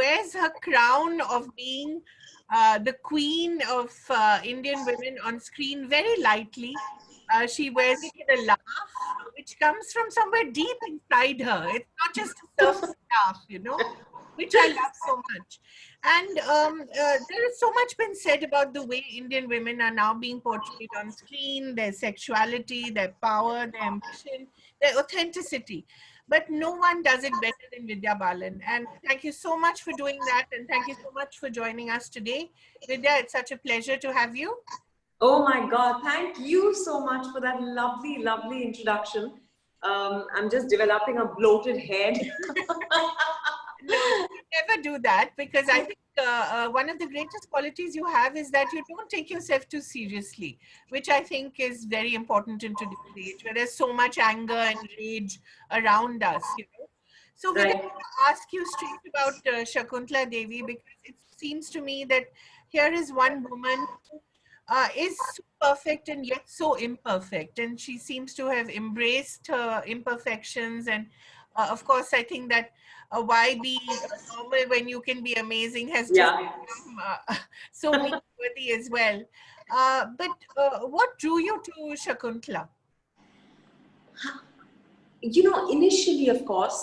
wears her crown of being the queen of Indian women on screen very lightly. She wears it with a laugh, which comes from somewhere deep inside her. It's not just a surface laugh, which I love so much. And there has so much been said about the way Indian women are now being portrayed on screen, their sexuality, their power, their ambition, their authenticity. But no one does it better than Vidya Balan. And thank you so much for doing that. And thank you so much for joining us today. Vidya, it's such a pleasure to have you. Oh my God, thank you so much for that lovely, lovely introduction. I'm just developing a bloated head. No, you never do that, because I think one of the greatest qualities you have is that you don't take yourself too seriously, which I think is very important in today's age, where there's so much anger and rage around us. So, Vidya, I Right. want to ask you straight about Shakuntala Devi, because it seems to me that here is one woman who is so perfect and yet so imperfect, and she seems to have embraced her imperfections. And of course, I think that why be normal when you can be amazing has just Yeah. become so worthy as well. But what drew you to Shakuntala? Initially, of course,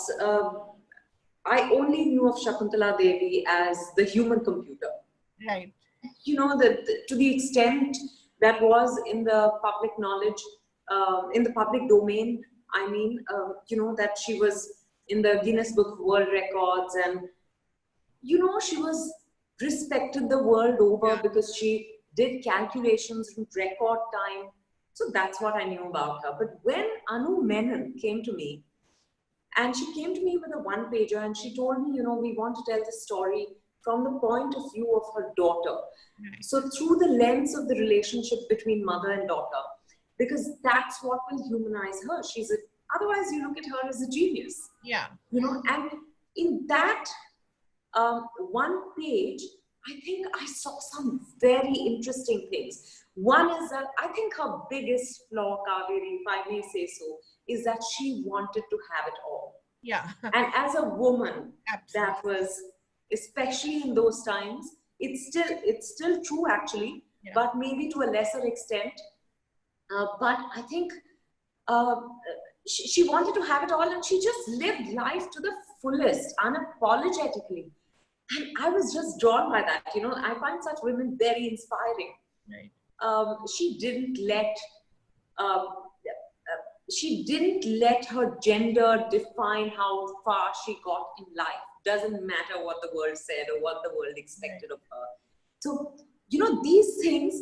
I only knew of Shakuntala Devi as the human computer. Right. To the extent that was in the public knowledge, in the public domain, I mean, that she was in the Guinness Book of World Records, and, she was respected the world over because she did calculations in record time. So that's what I knew about her. But when Anu Menon came to me, and she came to me with a one pager, and she told me, we want to tell the story from the point of view of her daughter. Right. So through the lens of the relationship between mother and daughter, because that's what will humanize her. Otherwise you look at her as a genius. Yeah. And in that one page, I think I saw some very interesting things. One is that I think her biggest flaw, Kaveri, if I may say so, is that she wanted to have it all. Yeah. And as a woman, Absolutely. that was, especially in those times, it's still true actually, Yeah. but maybe to a lesser extent. But I think uh, she wanted to have it all, and she just lived life to the fullest, unapologetically. And I was just drawn by that. I find such women very inspiring. Right. She didn't let uh, she didn't let her gender define how far she got in life. Doesn't matter what the world said or what the world expected of her. So, these things,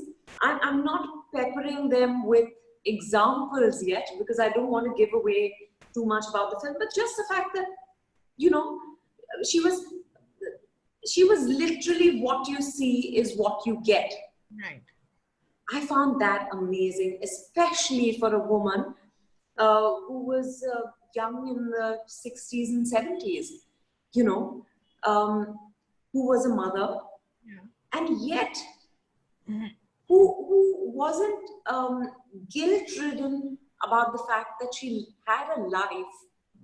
I'm not peppering them with examples yet, because I don't want to give away too much about the film, but just the fact that, you know, she was she was literally, what you see is what you get. Right. I found that amazing, especially for a woman who was young in the 60s and 70s, you know, who was a mother, Yeah. and yet Mhm. who wasn't guilt-ridden about the fact that she had a life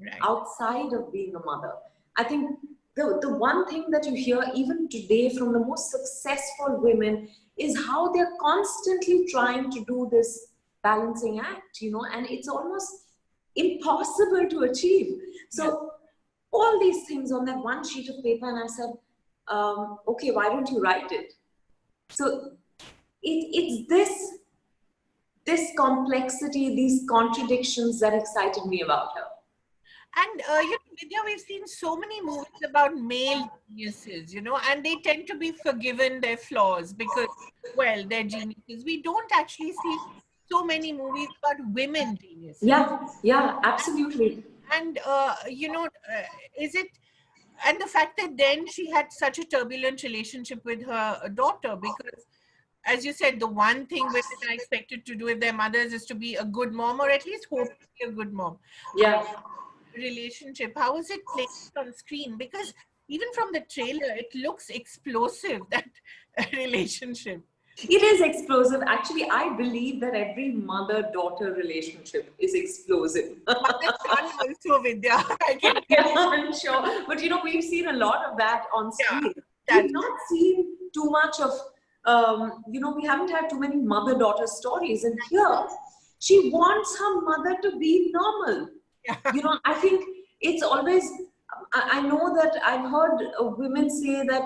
Right. outside of being a mother. I think the one thing that you hear even today from the most successful women is how they're constantly trying to do this balancing act, and it's almost impossible to achieve. Yeah. So all these things on that one sheet of paper, and I said, okay, why don't you write it? So it's this complexity, these contradictions that excited me about her. And Vidya, we've seen so many movies about male geniuses, and they tend to be forgiven their flaws because, well, they're geniuses. We don't actually see so many movies about women geniuses. Yeah, absolutely. And is it, and the fact that then she had such a turbulent relationship with her daughter, because as you said, the one thing women are expected to do with their mothers is to be a good mom, or at least hope to be a good mom. Yeah. Relationship, how is it played on screen? Because even from the trailer, it looks explosive, that relationship. It is explosive. Actually, I believe that every mother-daughter relationship is explosive. Mother-son also, Vidya. I can Yeah, tell you. I'm sure. But we've seen a lot of that on Yeah, screen. We've that's not seen too much of, we haven't had too many mother-daughter stories. And here, she wants her mother to be normal. yeah. I think it's always, I know that I've heard women say that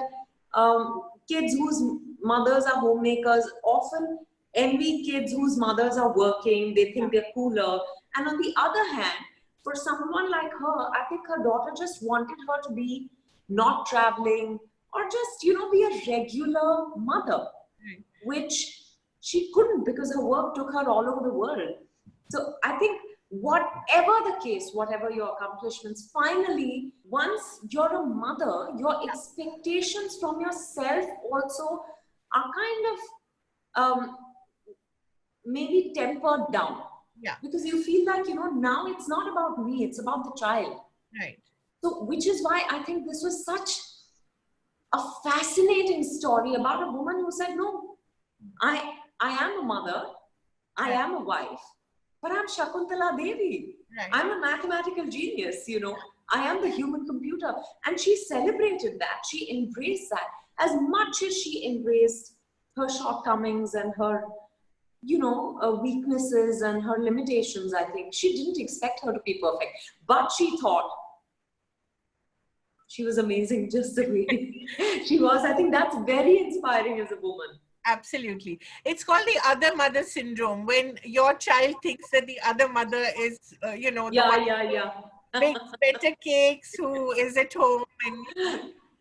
kids whose mothers are homemakers often envy kids whose mothers are working, they think they're cooler. And on the other hand, for someone like her, I think her daughter just wanted her to be not traveling or just, be a regular mother, Right. which she couldn't because her work took her all over the world. So I think whatever the case, whatever your accomplishments, finally, once you're a mother, your expectations from yourself also are kind of maybe tempered down Yeah, because you feel like, now it's not about me, it's about the child. right. So, which is why I think this was such a fascinating story about a woman who said, no, I am a mother, I Right. am a wife, but I'm Shakuntala Devi. Right. I'm a mathematical genius. I am the human computer. And she celebrated that. She embraced that as much as she embraced her shortcomings and her, weaknesses and her limitations. I think she didn't expect her to be perfect, but she thought she was amazing just the way she was. I think that's very inspiring as a woman. Absolutely. It's called the other mother syndrome when your child thinks that the other mother is, the Yeah, one yeah, who yeah. bakes better cakes, who is at home, and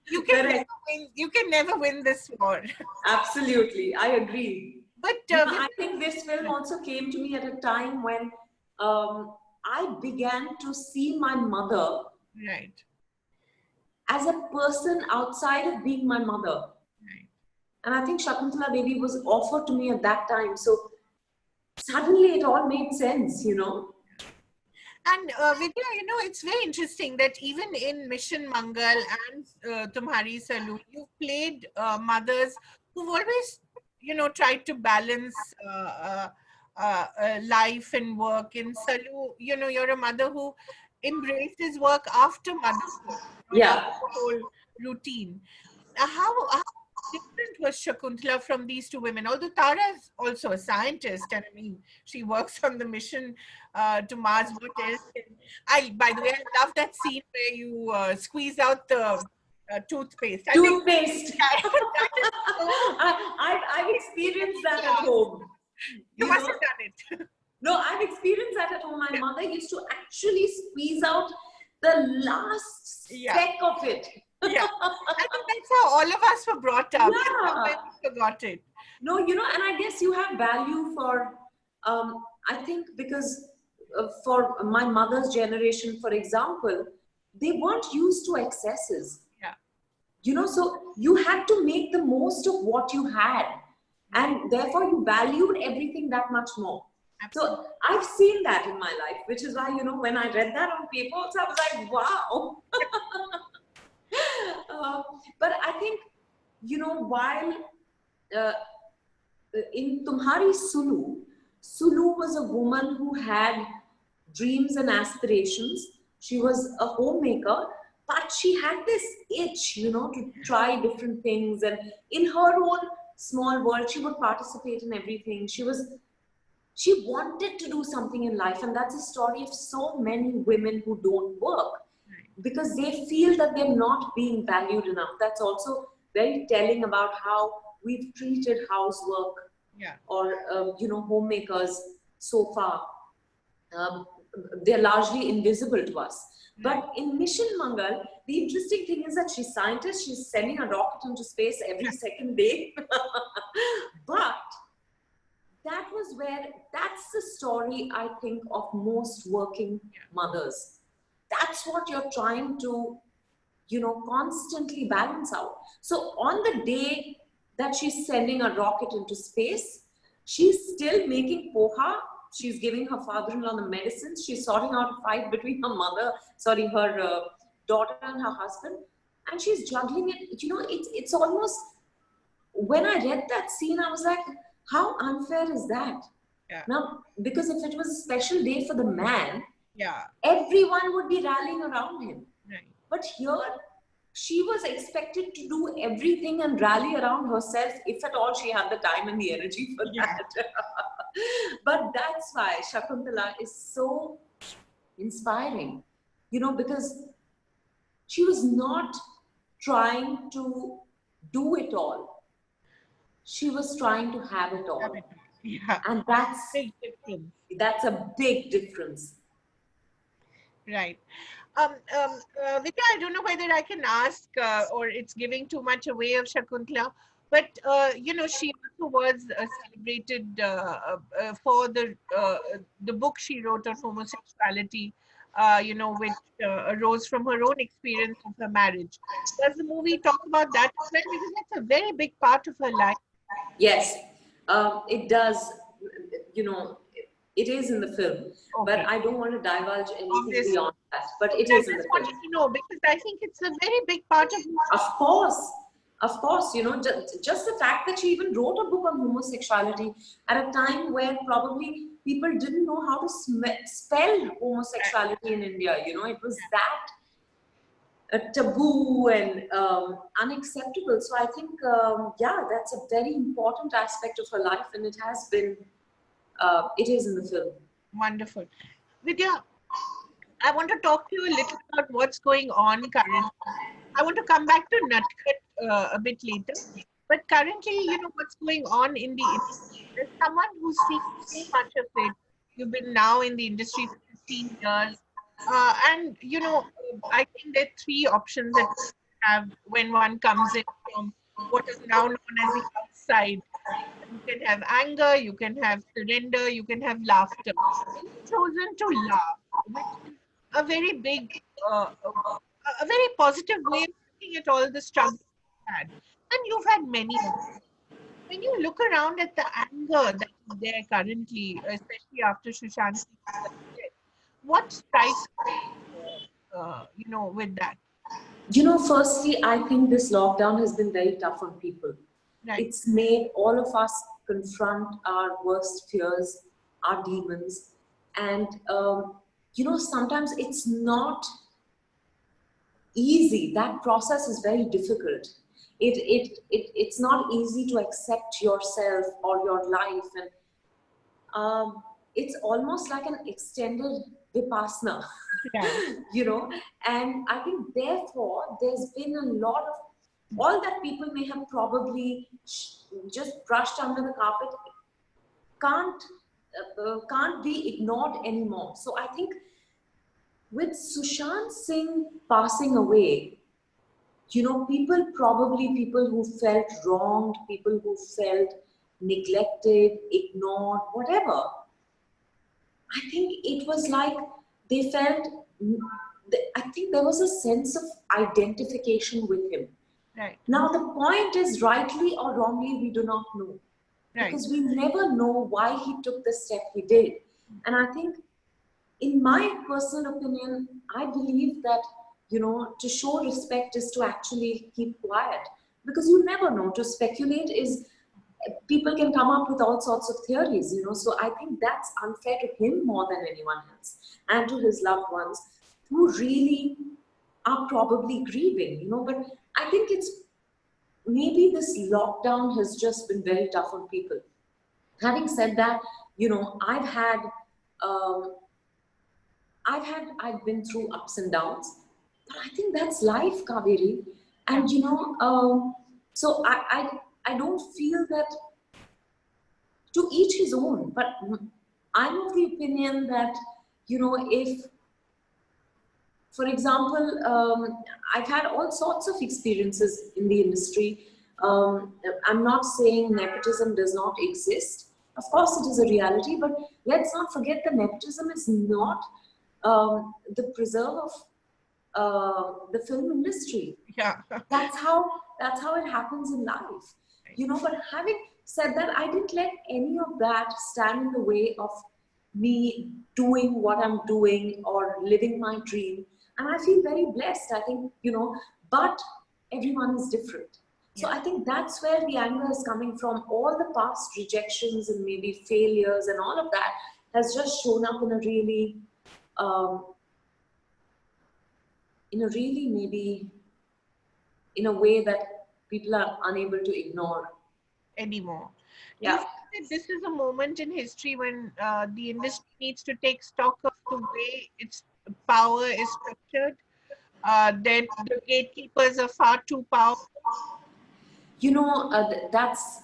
you can never Correct. win. You can never win this war. Absolutely. I agree. But I think this film also came to me at a time when I began to see my mother right, as a person outside of being my mother. right. And I think Shakuntala Devi was offered to me at that time. So suddenly it all made sense. And Vidya, it's very interesting that even in Mission Mangal and Tumhari Salu, you played mothers who've always, tried to balance life and work. In Salu, you're a mother who embraces work after motherhood, Yeah. after the whole routine. How different was Shakuntala from these two women? Although Tara is also a scientist, and I mean, she works on the mission to Mars. What else? By the way, I love that scene where you squeeze out the toothpaste. I think Toothpaste. that is so. I've experienced that at home. You You must know, have done it. No, I've experienced that at home. My mother used to actually squeeze out the last Yeah, speck of it. yeah. I think that's how all of us were brought up, and Yeah. somewhere we forgot it. No, and I guess you have value for, I think because for my mother's generation, for example, they weren't used to excesses. Yeah, So you had to make the most of what you had. right. And therefore you valued everything that much more. Absolutely. So I've seen that in my life, which is why, when I read that on paper, also, I was like, wow. uh, but I think, while uh, in Tumhari Sulu, Sulu was a woman who had dreams and aspirations. She was a homemaker, but she had this itch, to try different things. And in her own small world, she would participate in everything. She wanted to do something in life, and that's a story of so many women who don't work Right. because they feel that they're not being valued enough. That's also very telling about how we've treated housework Yeah. or homemakers so far. Um, they're largely invisible to us. Right. But in Mission Mangal, the interesting thing is that she's scientist. She's sending a rocket into space every second day. But that's the story, I think, of most working mothers. That's what you're trying to, constantly balance out. So on the day that she's sending a rocket into space, she's still making poha. She's giving her father-in-law the medicines. She's sorting out a fight between her daughter and her husband. And she's juggling it. It's almost when I read that scene, I was like, how unfair is that? Yeah. Now, because if it was a special day for the man, Yeah. everyone would be rallying around him. Right. But here, she was expected to do everything and rally around herself, if at all she had the time and the energy for Yeah. that. But that's why Shakuntala is so inspiring, because she was not trying to do it all. She was trying to have it all. Yeah. And that's Big difference. that's a big difference. Right. Vidya, I don't know whether I can ask, or it's giving too much away of Shakuntala, but she also was celebrated for the book she wrote on homosexuality, which arose from her own experience of her marriage. Does the movie talk about that as well? Because that's a very big part of her life. Yes, it does. You know, it is in the film, but Okay. I don't want to divulge anything Obviously. beyond that. But it I is in the just film. wanted to know because I think it's a very big part of. Of course, of course. Just the fact that she even wrote a book on homosexuality at a time where probably people didn't know how to spell homosexuality in India. It was that taboo and unacceptable. So I think, yeah, that's a very important aspect of her life, and it has been. It is in the film. Wonderful. Vidya, I want to talk to you a little about what's going on currently. I want to come back to Natkhat a bit later. But currently, what's going on in the industry. There's someone who's seen so much of it. You've been now in the industry for 15 years. And, I think there are three options that you have when one comes in from what is now known as the outside. You can have anger, you can have surrender, you can have laughter. You've chosen to laugh, which is a very big, a very positive way of looking at all the struggles you've had. And you've had many of them. When you look around at the anger that is there currently, especially after Sushant Singh's death, what strikes with that? Firstly, I think this lockdown has been very tough on people. Right, It's made all of us confront our worst fears, our demons, and sometimes it's not easy. That process is very difficult. It's not easy to accept yourself or your life, and it's almost like an extended vipassana. right, you know and I think therefore there's been a lot of all that people may have probably just brushed under the carpet can't can't be ignored anymore. So I think with Sushant Singh passing away, people who felt wronged, people who felt neglected, ignored, whatever, I think it was like they felt, I think there was a sense of identification with him. right, Now, the point is, rightly or wrongly, we do not know, right, because we never know why he took the step he did. And I think, in my personal opinion, I believe that, to show respect is to actually keep quiet, because you never know. To speculate is, people can come up with all sorts of theories, so I think that's unfair to him more than anyone else, and to his loved ones who really are probably grieving, but I think it's maybe this lockdown has just been very tough on people. Having said that, um, I've been through ups and downs, but I think that's life, Kaveri. yeah, And so I don't feel that, to each his own. But I'm of the opinion that, if, for example, I've had all sorts of experiences in the industry. I'm not saying nepotism does not exist. Of course, it is a reality, but let's not forget that nepotism is not the preserve of the film industry. yeah. That's how it happens in life, But having said that, I didn't let any of that stand in the way of me doing what I'm doing or living my dream. And I feel very blessed. I think, but everyone is different. So Yeah. I think that's where the anger is coming from. All the past rejections and maybe failures and all of that has just shown up um, in a really maybe in a way that people are unable to ignore. Anymore. Do you Yeah. feel that this is a moment in history when the industry needs to take stock of the way its power is structured? Then the gatekeepers are far too powerful. That's,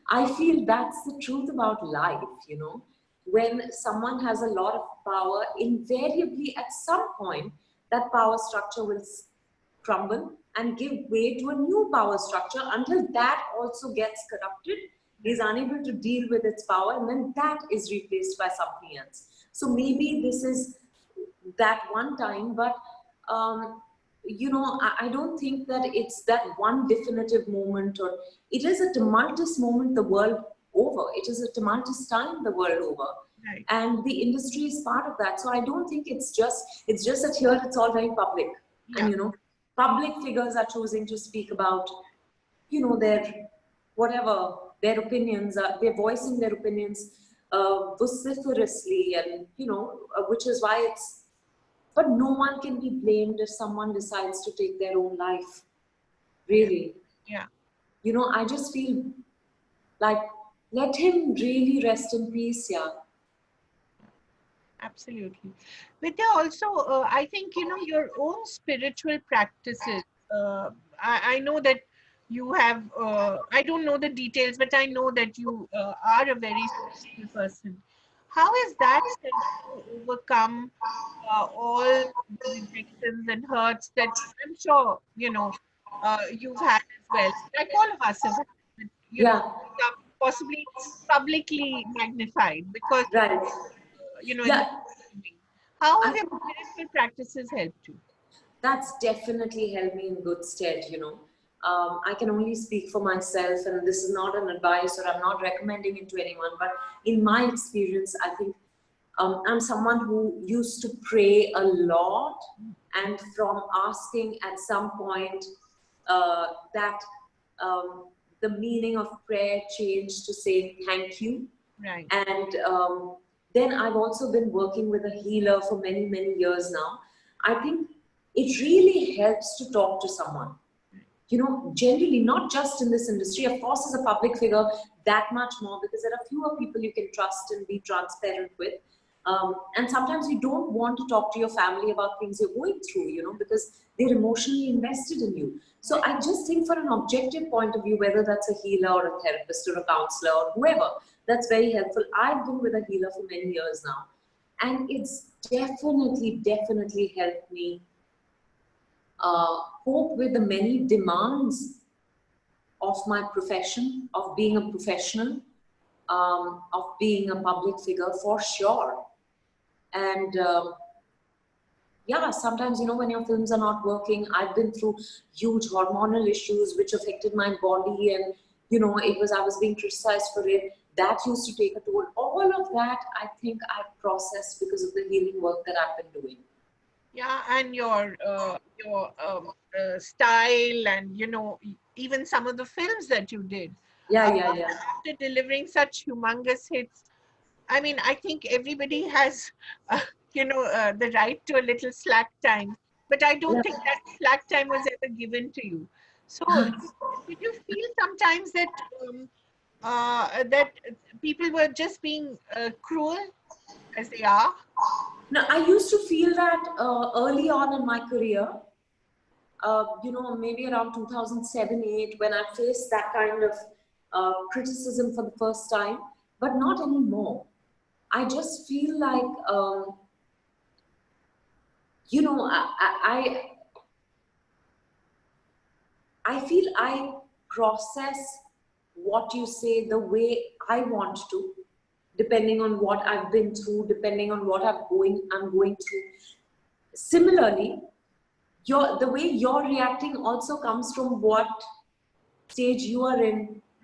I feel that's the truth about life. When someone has a lot of power, invariably at some point, that power structure will crumble and give way to a new power structure until that also gets corrupted, is unable to deal with its power, and then that is replaced by something else. So maybe this is that one time, but I don't think that it's that one definitive moment, or it is a tumultuous moment the world over. It is a tumultuous time the world over. Right. And the industry is part of that. So I don't think it's just that here it's all very public. And Yeah. public figures are choosing to speak about, their whatever their opinions are. They're voicing their opinions vociferously, and which is why it's, but no one can be blamed if someone decides to take their own life, Yeah. really. Yeah. I just feel like, let him really rest in peace. Yeah. Absolutely. Vidya, also, I think, your own spiritual practices. I know that you have, I don't know the details, but I know that you are a very spiritual person. How has that helped you overcome all the rejections and hurts that I'm sure, you've had as well, like all of us have had, but, Yeah. become possibly publicly magnified because of Right. in the Yeah. doing. How have I your think spiritual practices helped you? that's definitely held me in good stead. I can only speak for myself, and this is not an advice, or I'm not recommending it to anyone, but in my experience, I think I'm someone who used to pray a lot, and from asking at some point that um, the meaning of prayer changed to say thank you. Right. And then I've also been working with a healer for many, many years now. I think it really helps to talk to someone. Generally, not just in this industry, of course, as a public figure, that much more, because there are fewer people you can trust and be transparent with. And sometimes you don't want to talk to your family about things you're going through, because they're emotionally invested in you. So I just think, for an objective point of view, whether that's a healer or a therapist or a counselor or whoever, that's very helpful. I've been with a healer for many years now, and it's definitely, definitely helped me cope with the many demands of my profession, of being a professional, of being a public figure, for sure. And yeah, sometimes, when your films are not working, I've been through huge hormonal issues which affected my body, and I was being criticized for it. That used to take a toll. All of that, I think I've processed because of the healing work that I've been doing. Yeah, and your style, and even some of the films that you did Yeah, uh, yeah, yeah. after delivering such humongous hits. I mean, I think everybody has, the right to a little slack time, but I don't Yeah. think that slack time was ever given to you. So, did you feel sometimes that people were just being cruel as they are? Now, I used to feel that early on in my career, maybe around 2007-8, when I faced that kind of criticism for the first time, but not anymore. I just feel like, you know, I feel I process what you say the way I want to, depending on what I've been through, depending on what I'm going through. Similarly, the way you're reacting also comes from what stage you are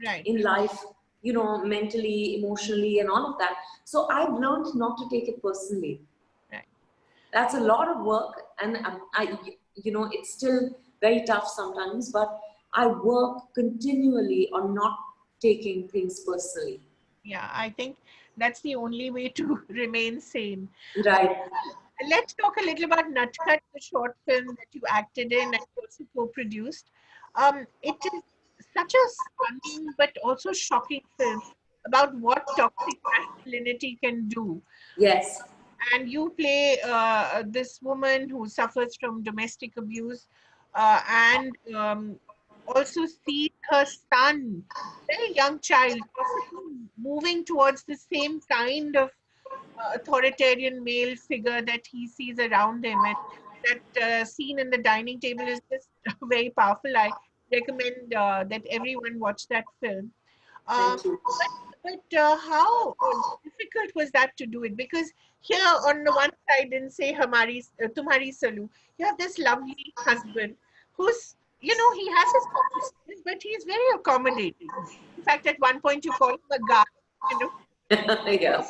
Right, in life, mentally, emotionally, and all of that. So I've learned not to take it personally. right. That's a lot of work, and it's still very tough sometimes, but I work continually on not taking things personally. Yeah, I think that's the only way to remain sane. Right. Let's talk a little about Natkhat, the short film that you acted in and also co-produced. It is such a stunning but also shocking film about what toxic masculinity can do. Yes. And you play this woman who suffers from domestic abuse, and also sees her son, very young child, possibly moving towards the same kind of authoritarian male figure that he sees around him. And that scene in the dining table is just very powerful. I recommend that everyone watch that film. Um, Thank you. but how difficult was that to do it? Because here on the one side in say Hamari, Tumhari Salu, you have this lovely husband who's, he has his complications, but he's very accommodating. In fact, at one point you call him a guy, you know. Yeah.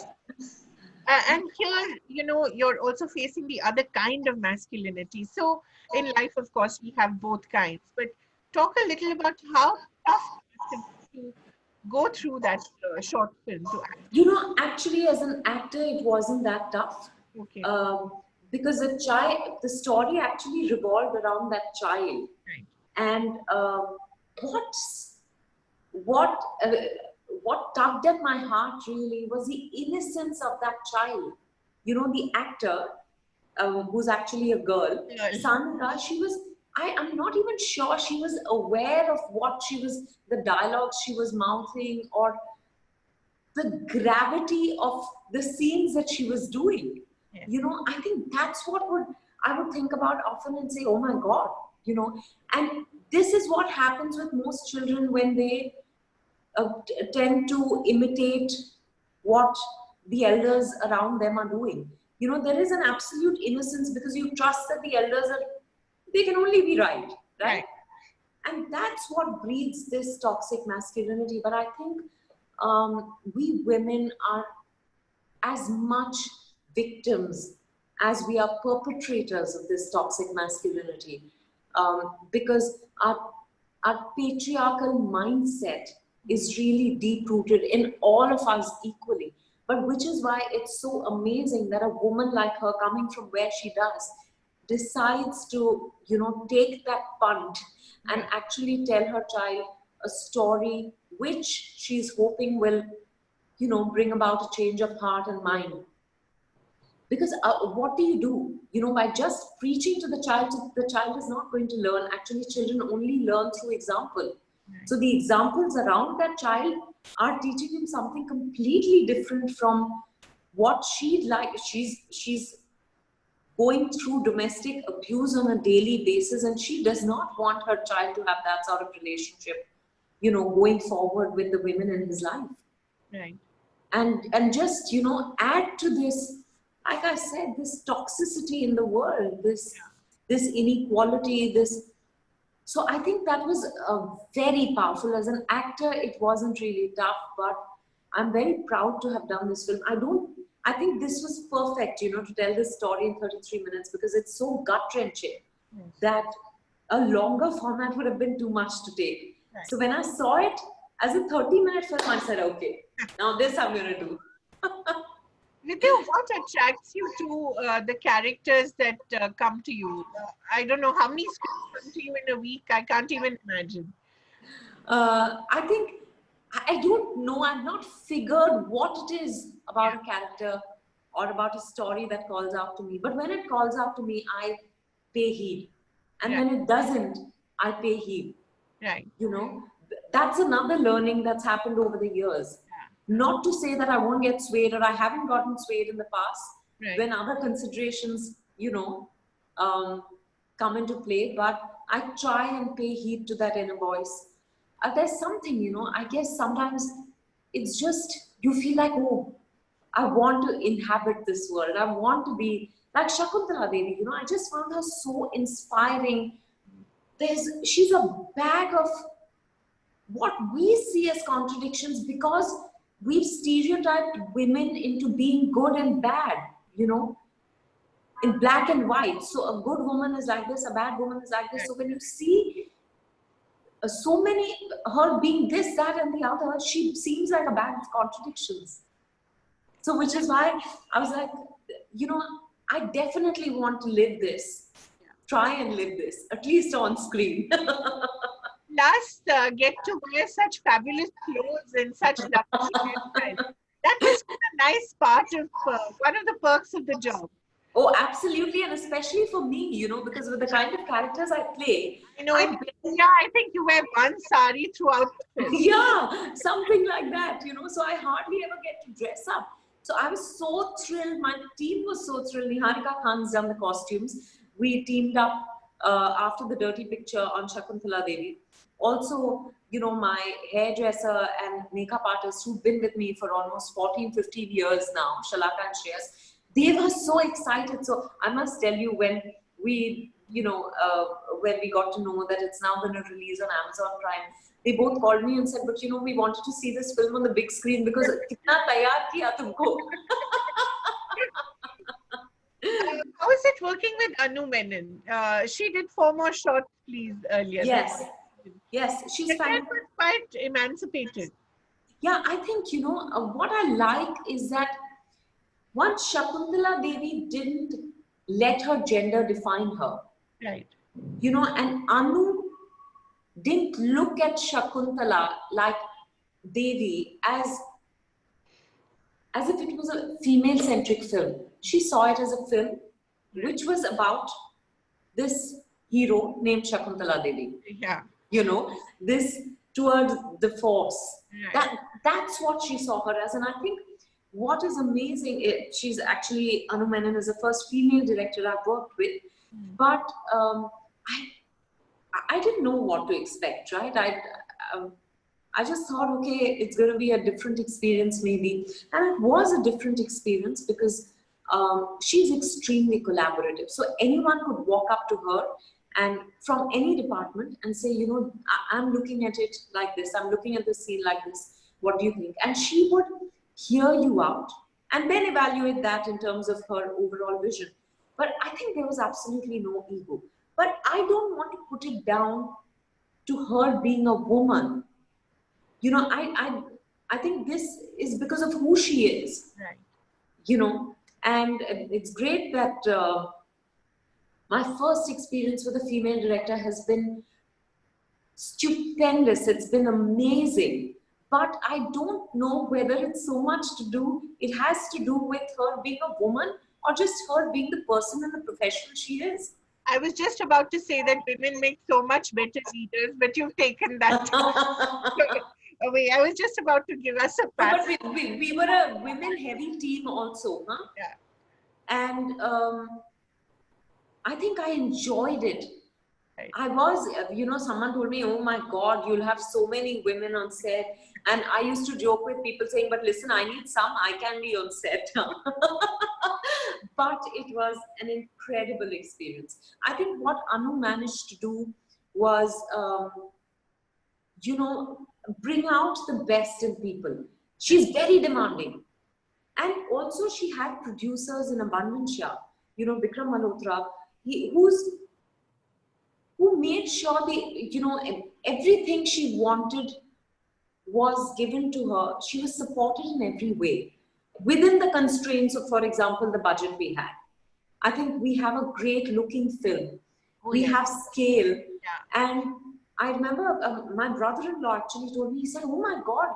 And here, you're also facing the other kind of masculinity. So in life, of course, we have both kinds. But talk a little about how tough it must have been to go through that short film to act. Actually, as an actor, it wasn't that tough. Okay. Um, because the story actually revolved around that child. Right. And what, what, uh, what tugged at my heart really was the innocence of that child. The actor, who's actually a girl, Girl. Sandra, I'm not even sure she was aware of the dialogues she was mouthing, or the gravity of the scenes that she was doing. Yes. I think that's what I would think about often and say, oh my God, and this is what happens with most children when they tend to imitate what the elders around them are doing. There is an absolute innocence because you trust that the elders they can only be right, right? Right. And that's what breeds this toxic masculinity. But I think we women are as much victims as we are perpetrators of this toxic masculinity, because our patriarchal mindset is really deep rooted in all of us equally. But which is why it's so amazing that a woman like her, coming from where she does, decides to take that punt and Right. actually tell her child a story which she's hoping will bring about a change of heart and mind. Because what do by just preaching to the child is not going to learn. Actually, children only learn through example. Right. So the examples around that child are teaching him something completely different from what she'd like. She's going through domestic abuse on a daily basis, and she does not want her child to have that sort of relationship going forward with the women in his life. Right. And just add to this, like I said, this toxicity in the world, this inequality, this. So I think that was very powerful. As an actor, it wasn't really tough, but I'm very proud to have done this film. I think this was perfect, to tell this story in 33 minutes, because it's so gut wrenching Yes. that a longer format would have been too much to take. Right. So when I saw it as a 30-minute film, I said, okay, now this I'm going to do. Vidya, what attracts you to the characters that come to you? I don't know how many scripts come to you in a week. I can't even imagine. I think I don't know. I've not figured what it is about Yeah. a character or about a story that calls out to me. But when it calls out to me, I pay heed. And Right. when it doesn't, I pay heed. Right. That's another learning that's happened over the years. Not to say that I won't get swayed, or I haven't gotten swayed in the past Right. when other considerations, um, come into play, but I try and pay heed to that inner voice. There's something, I guess sometimes it's just, you feel like, oh, I want to inhabit this world. I want to be like Shakuntala Devi. I just found her so inspiring. She's a bag of what we see as contradictions, because we've stereotyped women into being good and bad, in black and white. So a good woman is like this, a bad woman is like this. Right. So when you see so many, her being this, that, and the other, she seems like a bag of contradictions. So, which is why I was like, you know, I definitely want to live this, try and live this, at least on screen. Plus, get to wear such fabulous clothes and such lovely hairstyles. That must be a nice part of one of the perks of the job. Oh, absolutely, and especially for me, because with the kind of characters I play, I know it. I'm Yeah, I think you wear one sari throughout the film. yeah, something like that, so I hardly ever get to dress up. So I was so thrilled. My team was so thrilled. Niharika Khan's done the costumes. We teamed up after the Dirty Picture on Shakuntala Devi. Also, my hairdresser and makeup artist who've been with me for almost 14, 15 years now, Shalaka and Shreyas, they were so excited. So I must tell you, we, when we got to know that it's now going to release on Amazon Prime, they both called me and said, but we wanted to see this film on the big screen because kitna taiyar kiya tumko. How is it working with Anu Menon? She did 4 more short please earlier. Yes, yes, she's But that fine. was quite emancipated. Yeah, I think, what I like is that once Shakuntala Devi didn't let her gender define her, Right. and Anu didn't look at Shakuntala like Devi as if it was a female-centric film. She saw it as a film which was about this hero named Shakuntala Devi. Yeah. This towards the force. Right. That's what she saw her as. And I think what is amazing, she's actually, Anu Menon is the first female director I've worked with. But I didn't know what to expect, right? I just thought, okay, it's going to be a different experience maybe. And it was a different experience because she's extremely collaborative. So anyone could walk up to her and from any department and say, I'm looking at it like this. I'm looking at the scene like this. What do you think? And she would hear you out and then evaluate that in terms of her overall vision. But I think there was absolutely no ego. But I don't want to put it down to her being a woman. I think this is because of who she is. Right. And it's great that my first experience with a female director has been stupendous. It's been amazing. But I don't know whether it's so much to do, it has to do with her being a woman or just her being the person and the professional she is. I was just about to say that women make so much better leaders, but you've taken that away. I was just about to give us a pat. But we were a women-heavy team also, huh? Yeah. And I think I enjoyed it. Right. I was, someone told me, oh my God, you'll have so many women on set. And I used to joke with people saying, but listen, I need some, I can be on set. But it was an incredible experience. I think what Anu managed to do was, bring out the best in people. She's very demanding. And also she had producers in abundance, Vikram Malhotra, who made sure everything she wanted was given to her. She was supported in every way within the constraints of, for example, the budget we had. I think we have a great looking film. We have scale. And I remember my brother-in-law actually told me, he said, oh my God,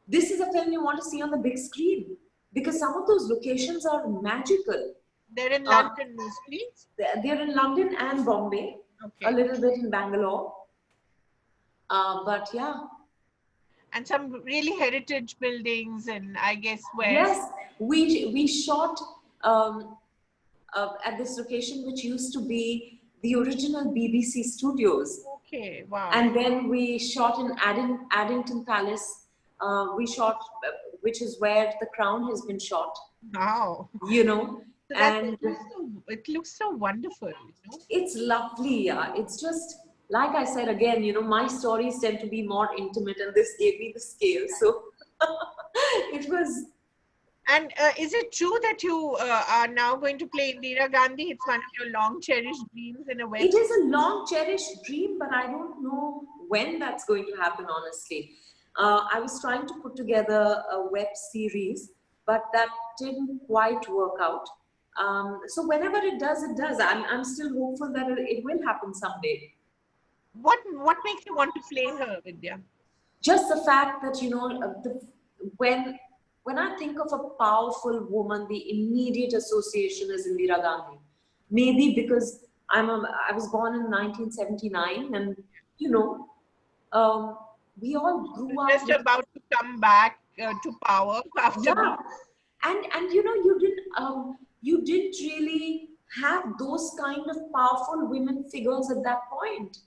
this is a film you want to see on the big screen because some of those locations are magical. They're in London mostly? They're in London and Bombay. Okay. A little bit in Bangalore. But yeah. And some really heritage buildings and I guess where... Yes, we shot at this location which used to be the original BBC studios. Okay, wow. And then we shot in Addington Palace. We shot, which is where The Crown has been shot. Wow. So and it looks so wonderful. It's lovely, yeah. It's just, like I said again, my stories tend to be more intimate and this gave me the scale. So it And is it true that you are now going to play Indira Gandhi? It's one of your long cherished dreams in a web It is series. a long cherished dream, but I don't know when that's going to happen, honestly. I was trying to put together a web series, but that didn't quite work out. So whenever it does, it does. I'm still hopeful that it will happen someday. What makes you want to play her, Vidya? Just the fact that, when when I think of a powerful woman, the immediate association is Indira Gandhi. Maybe because I was born in 1979, and you know, um, we all grew up Just with, about to come back to power after yeah, being. and you didn't really have those kind of powerful women figures at that point.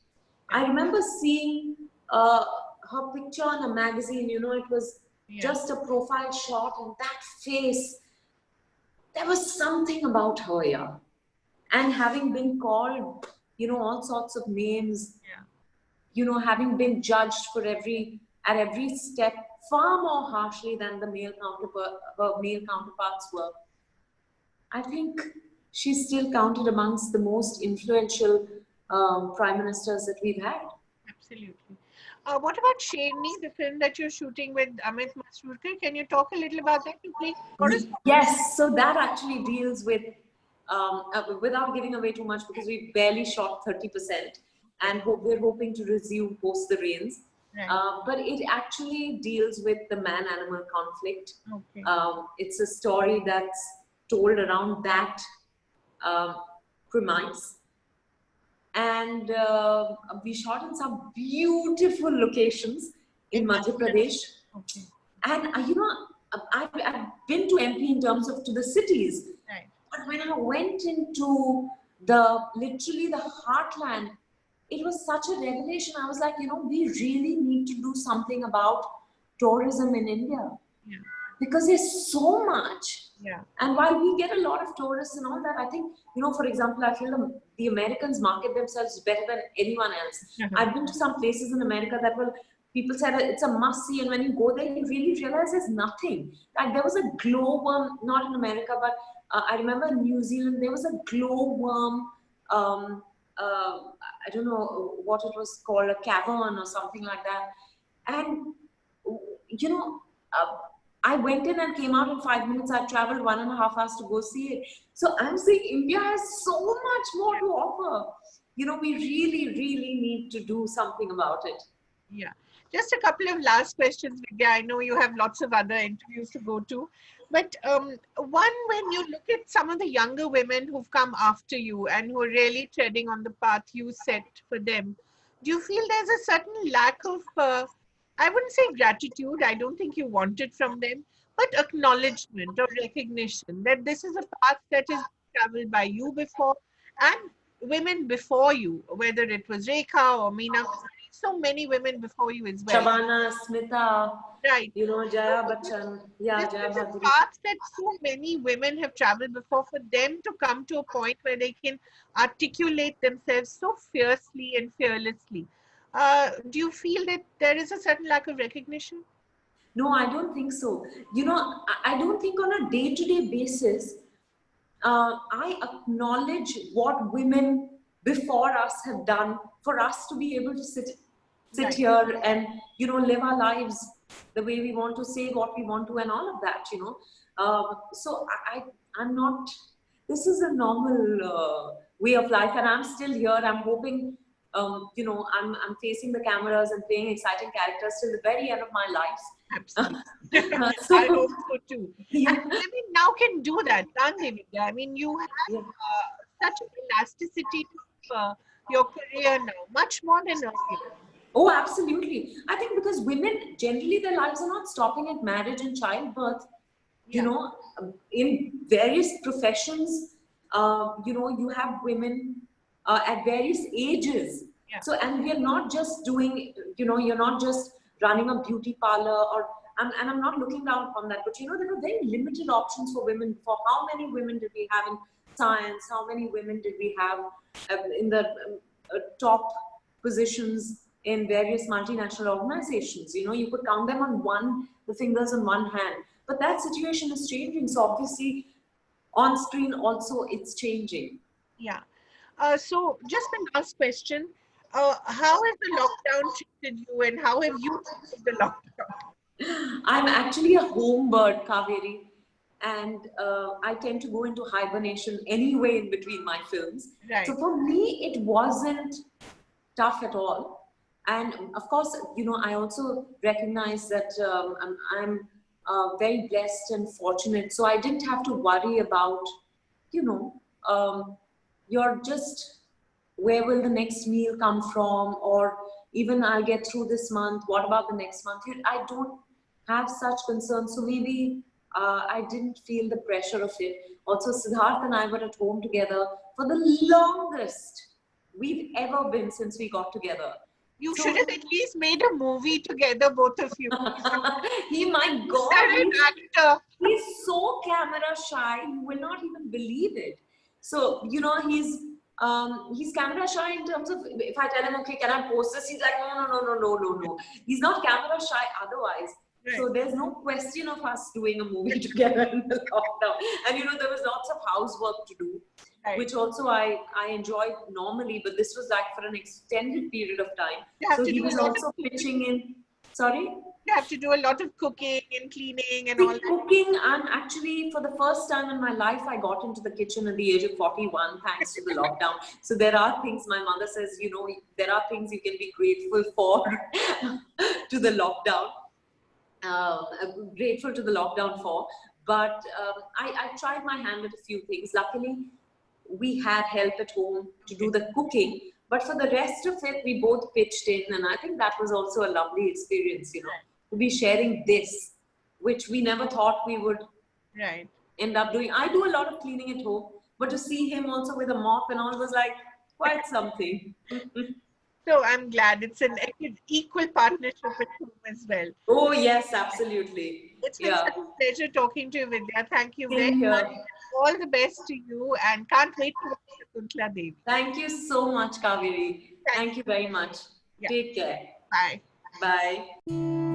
I Yeah, remember seeing uh, her picture on a magazine. It was yeah, just a profile shot, and that face, there was something about her, yeah. And having been called, all sorts of names, yeah. having been judged for at every step far more harshly than the her male counterparts were. I think she's still counted amongst the most influential prime ministers that we've had. Absolutely. What about Sherni, the film that you're shooting with Amit Masrurkar? Can you talk a little about that? You play correspondent. Yes, so that actually deals with, without giving away too much, because we barely shot 30%, Okay. and we're hoping to resume post the rains. Right. But it actually deals with the man animal conflict. Okay. It's a story that's told around that um, premise. And we shot in some beautiful locations in In Madhya Madhya Pradesh. Pradesh. Okay. And I've been to MP in terms of to the cities, Right. but when I went into the literally the heartland, it was such a revelation. I was like, we really need to do something about tourism in India, Yeah. because there's so much. Yeah. And while we get a lot of tourists and all that, I think, for example, I feel the Americans market themselves better than anyone else. I've been to some places in America that will, people said it's a must see, and when you go there, you really realize there's nothing. Like there was a glowworm, not in America, but I remember in New Zealand, there was a glowworm, um, I don't know what it was called, a cavern or something like that. And you know, I went in and came out in 5 minutes. I traveled 1.5 hours to go see it. So I'm saying India has so much more to offer. We really, really need to do something about it. Yeah. Just a couple of last questions, Vidya. I know you have lots of other interviews to go to. But one, when you look at some of the younger women who've come after you and who are really treading on the path you set for them, do you feel there's a certain lack of, I wouldn't say gratitude, I don't think you want it from them, but acknowledgement or recognition that this is a path that is traveled by you before and women before you, whether it was Rekha or Meena, so many women before you as well. Shabana, Smita, Right. So Jaya Bachchan, yeah, this Jaya is a Bhadri. path that so many women have traveled before, for them to come to a point where they can articulate themselves so fiercely and fearlessly. Do you feel that there is a certain lack of recognition? No, I don't think so. I don't think on a day-to-day basis, I acknowledge what women before us have done for us to be able to sit Right. here and live our lives the way we want to, say what we want to, and all of that. So I'm not. This is a normal way of life, and I'm still here. I'm hoping. I'm facing the cameras and playing exciting characters till the very end of my life. Absolutely. I So hope so too. yeah, And women now can do that, can't they, Vidya? I mean, you have yeah. such an elasticity to your career now, much more than earlier. Oh, absolutely. I think because women generally their lives are not stopping at marriage and childbirth. Yeah. In various professions, you have women at various ages. Yeah. So, and we are not just doing, you're not just running a beauty parlor, and I'm not looking down upon that, but there are very limited options for women. For how many women did we have in science? How many women did we have in the top positions in various multinational organizations? You could count them on the fingers on one hand. But that situation is changing. So obviously, on screen also it's changing. Yeah. So just the last question. How has the lockdown treated you and how have you treated the lockdown? I'm actually a home bird, Kaveri, and I tend to go into hibernation anyway in between my films. So Right. for me, it wasn't tough at all. And of course, I also recognize that I'm very blessed and fortunate. So I didn't have to worry about, you know, you're just where will the next meal come from, or even I'll get through this month, what about the next month? I don't have such concerns, so maybe I didn't feel the pressure of it. Also, Siddharth and I were at home together for the longest we've ever been since we got together. You should So have at least made a movie together, both of you. my God, You're an actor. he's so camera shy, you will not even believe it. So, he's camera shy in terms of if I tell him, okay, can I post this? He's like, no, no, no, no, no, no, no. He's not camera shy otherwise. Right. So there's no question of us doing a movie together in the lockdown. And there was lots of housework to do, Right. which also I enjoyed normally, but this was like for an extended period of time. You have So to he do a was lot also of cooking. pitching in. Sorry? You have to do a lot of cooking and cleaning and all See, that. cooking, I'm actually, for the first time in my life, I got into the kitchen at the age of 41, thanks to the lockdown. So there are things, my mother says, there are things you can be grateful for to the lockdown. Grateful to the lockdown for. But I tried my hand at a few things. Luckily, we had help at home to do Okay. the cooking. But for the rest of it, we both pitched in. And I think that was also a lovely experience, to be sharing this, which we never thought we would Right. end up doing. I do a lot of cleaning at home, but to see him also with a mop and all was like quite something. So I'm glad it's an equal partnership at home as well. Oh, yes, absolutely. It's been Yeah. such a pleasure talking to you, Vidya. Thank you very Same much. here. All the best to you and can't wait to watch Shakuntala Devi. Thank you so much, Kaveri. Thank Thank you very much. you. Yeah. Take care. Bye. Bye.